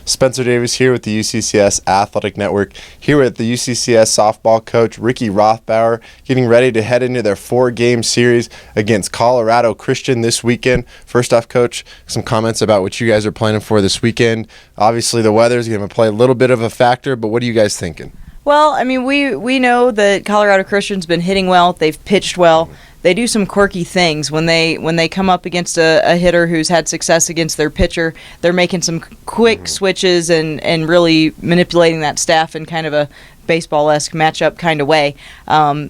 Spencer Davis here with the UCCS Athletic Network, here with the UCCS softball coach Ricky Rothbauer, getting ready to head into their 4-game series against Colorado Christian this weekend. First off, Coach, some comments about what you guys are planning for this weekend. Obviously, the weather is going to play a little bit of a factor, but what are you guys thinking? Well, I mean, we know that Colorado Christian's been hitting well. They've pitched well. They do some quirky things when they come up against a hitter who's had success against their pitcher. They're making some quick switches and really manipulating that staff in kind of a baseball-esque matchup kind of way.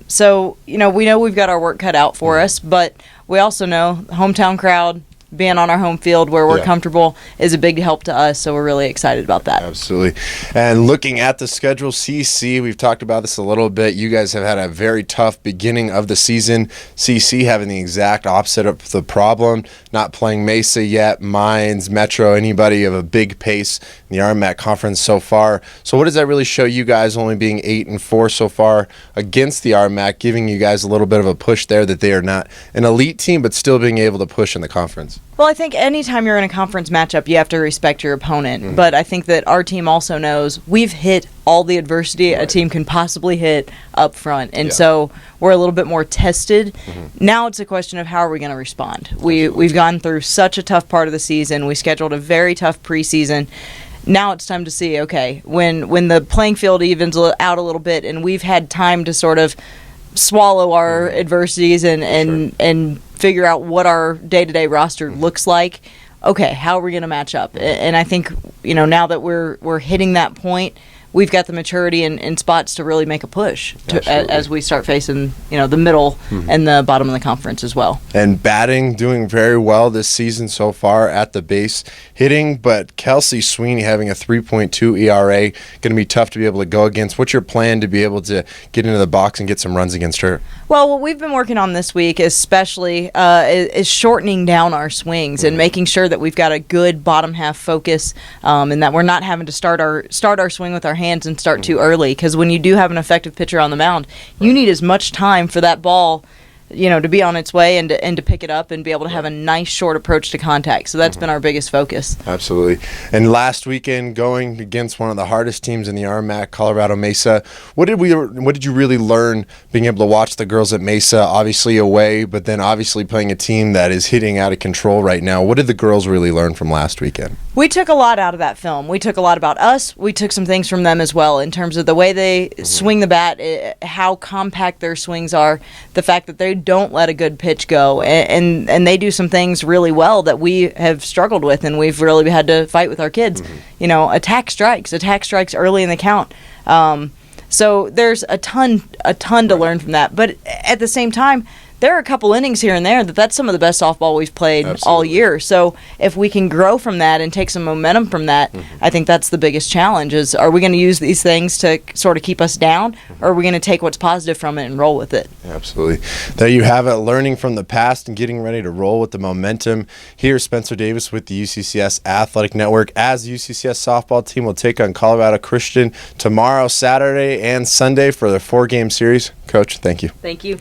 So, we know we've got our work cut out for us, but we also know the hometown crowd, being on our home field where we're comfortable is a big help to us, so we're really excited about that. Absolutely. And looking at the schedule, CC, we've talked about this a little bit. You guys have had a very tough beginning of the season. CC having the exact opposite of the problem, not playing Mesa yet, Mines, Metro, anybody of a big pace in the RMAC conference so far. So what does that really show you guys, only being 8-4 so far against the RMAC, giving you guys a little bit of a push there that they are not an elite team but still being able to push in the conference? Well, I think anytime you're in a conference matchup, you have to respect your opponent. But I think that our team also knows we've hit all the adversity a team can possibly hit up front. And so we're a little bit more tested. Now it's a question of how are we going to respond. We've gone through such a tough part of the season. We scheduled a very tough preseason. Now it's time to see, okay, when the playing field evens out a little bit and we've had time to sort of swallow our adversities and figure out what our day-to-day roster looks like. Okay, how are we going to match up? And I think, now that we're hitting that point, we've got the maturity and spots to really make a push as we start facing, the middle and the bottom of the conference as well. And batting, doing very well this season so far at the base hitting, but Kelsey Sweeney having a 3.2 ERA, going to be tough to be able to go against. What's your plan to be able to get into the box and get some runs against her? Well, what we've been working on this week especially is shortening down our swings and making sure that we've got a good bottom half focus and that we're not having to start our swing with our hands and start too early, because when you do have an effective pitcher on the mound, you need as much time for that ball to be on its way and to pick it up and be able to have a nice short approach to contact. So that's been our biggest focus. Absolutely. And last weekend, going against one of the hardest teams in the RMAC, Colorado Mesa, what did you really learn being able to watch the girls at Mesa, obviously away, but then obviously playing a team that is hitting out of control right now? What did the girls really learn from last weekend? We took a lot out of that film. We took a lot about us. We took some things from them as well in terms of the way they swing the bat, how compact their swings are, the fact that they don't let a good pitch go, and they do some things really well that we have struggled with, and we've really had to fight with our kids. Attack strikes early in the count. So there's a ton to learn from that. But at the same time, there are a couple innings here and there that's some of the best softball we've played all year. So if we can grow from that and take some momentum from that, I think that's the biggest challenge is, are we going to use these things to sort of keep us down, or are we going to take what's positive from it and roll with it? Absolutely. There you have it, learning from the past and getting ready to roll with the momentum. Here's Spencer Davis with the UCCS Athletic Network as the UCCS softball team will take on Colorado Christian tomorrow, Saturday, and Sunday for their 4-game series. Coach, thank you. Thank you.